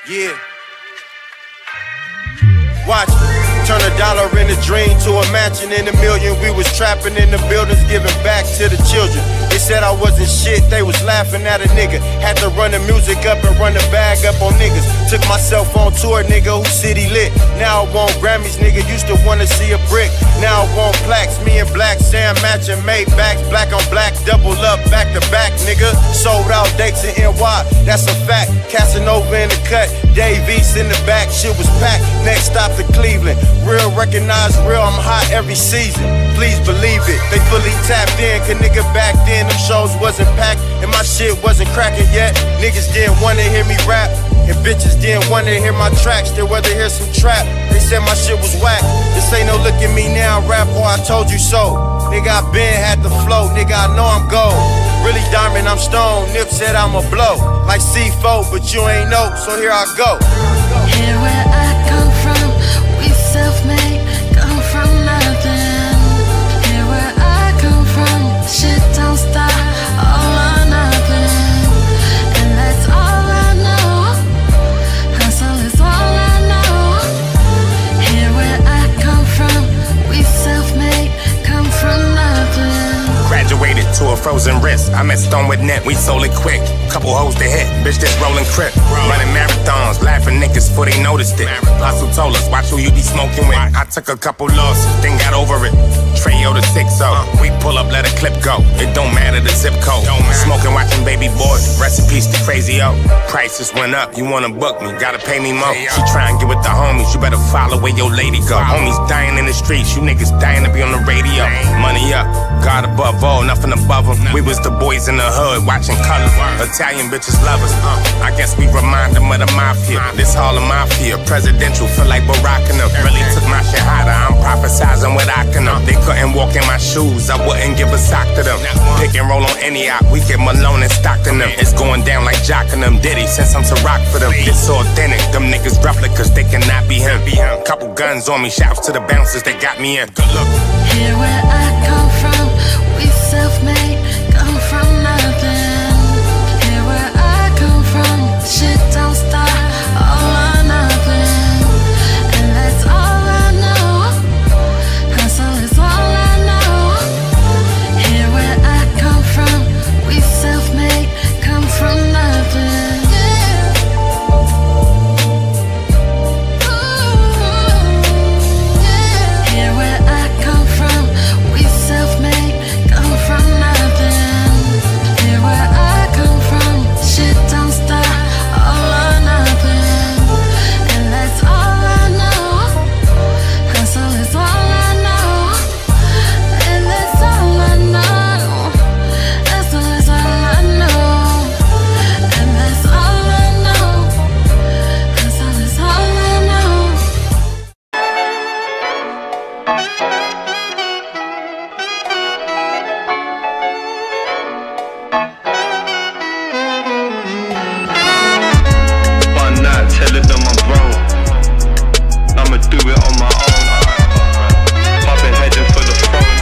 Yeah. Watch, turn a dollar in a dream to a mansion in a million. We was trapping in the buildings, giving back to the children. They said I wasn't shit, they was laughing at a nigga. Had to run the music up and run the bag up on niggas. Took myself on tour, nigga, who city lit. Now I want Grammys, nigga, used to wanna see a brick. Now I want plaques, me and Black Sam matching, made backs, black on black, double up, back to back, nigga. Sold out dates in NY, that's a fact. Casanova in the cut, Dave East in the back, shit was packed. Next stop to Cleveland, real recognize real, I'm hot every season. Please believe it, they fully tapped in, cause nigga back then them shows wasn't packed and my shit wasn't cracking yet. Niggas didn't wanna hear me rap, and bitches didn't wanna hear my tracks, they'd rather hear some trap. They said my shit was whack, this ain't no look at me now, rap or I told you so. Nigga I been had the flow, nigga I know I'm gold. Really diamond, I'm stone, Nip said I'ma blow. Like C4, but you ain't know, so here I go. Here where I come from, we self-made, come from nothing. Here where I come from, shit don't stop, all or nothing. And that's all I know, hustle is all I know. Here where I come from, we self-made, come from nothing. Graduated to a frozen wrist. I met Stone with Net, we sold it quick. Couple hoes to hit, bitch this rolling crip. Running marathons, laughing niggas before they noticed it. Hustle told us, watch who you be smoking with. I took a couple losses, then got over it. Treyo to 6-0, we pull up, let a clip go. It don't matter the zip code. Smoking, watching baby boy, recipes to crazy-o. Prices went up, you wanna book me, gotta pay me more. She try and get with the homies, you better follow where your lady go. Homies dying in the streets, you niggas dying to be on the radio. Money up, God above all, nothing above them. We was the boys in the hood, watching color. Italian bitches love us. I guess we remind them of the mafia. This Harlem Mafia, presidential, feel like Barack and them. Really took my shit hotter, I'm prophesizing with Akhenaten. They couldn't walk in my shoes, I wouldn't give a sock to them. Pick and roll on any op, we get Malone and Stockton them. It's going down like Jock and them. Diddy sent some to rock for them. This authentic, them niggas replicas, they cannot be him. Couple guns on me, shouts to the bouncers, they got me in. Good luck. Here where I come from, we self-made, come from nothing. Here where I come from, shit don't stop, all or nothing. And that's all I know, hustle is all I know. Here where I come from, we self-made, come from nothing. Here where I come from, we self-made, come from nothing. Here where I come from, shit don't stop, all or nothing. And that's all I know, hustle is all I know. And that's all I know, hustle is all I know. And that's all I know, hustle is all I know. One night, telling them I'm grown. I'ma do it on my own. I've been heading for the throne.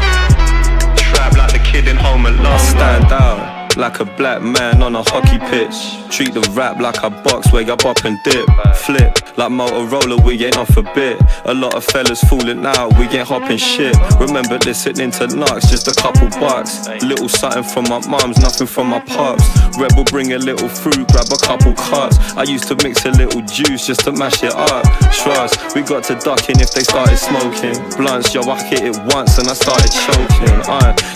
Trap like the kid in Home Alone. I stand out like a black man on a hockey pitch. Treat the rap like a box where you bop and dip. Flip like Motorola, we ain't off a bit. A lot of fellas fooling out, we ain't hopping shit. Remember listening to Knocks, just a couple bucks. Little something from my mums, nothing from my pops. Rebel bring a little fruit, grab a couple cuts. I used to mix a little juice just to mash it up. Trust, we got to ducking if they started smoking blunts. Yo, I hit it once and I started choking.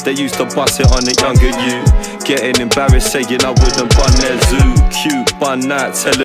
They used to bust it on the younger you, getting embarrassed saying I wouldn't bun their zoo. Cute, bun that, tell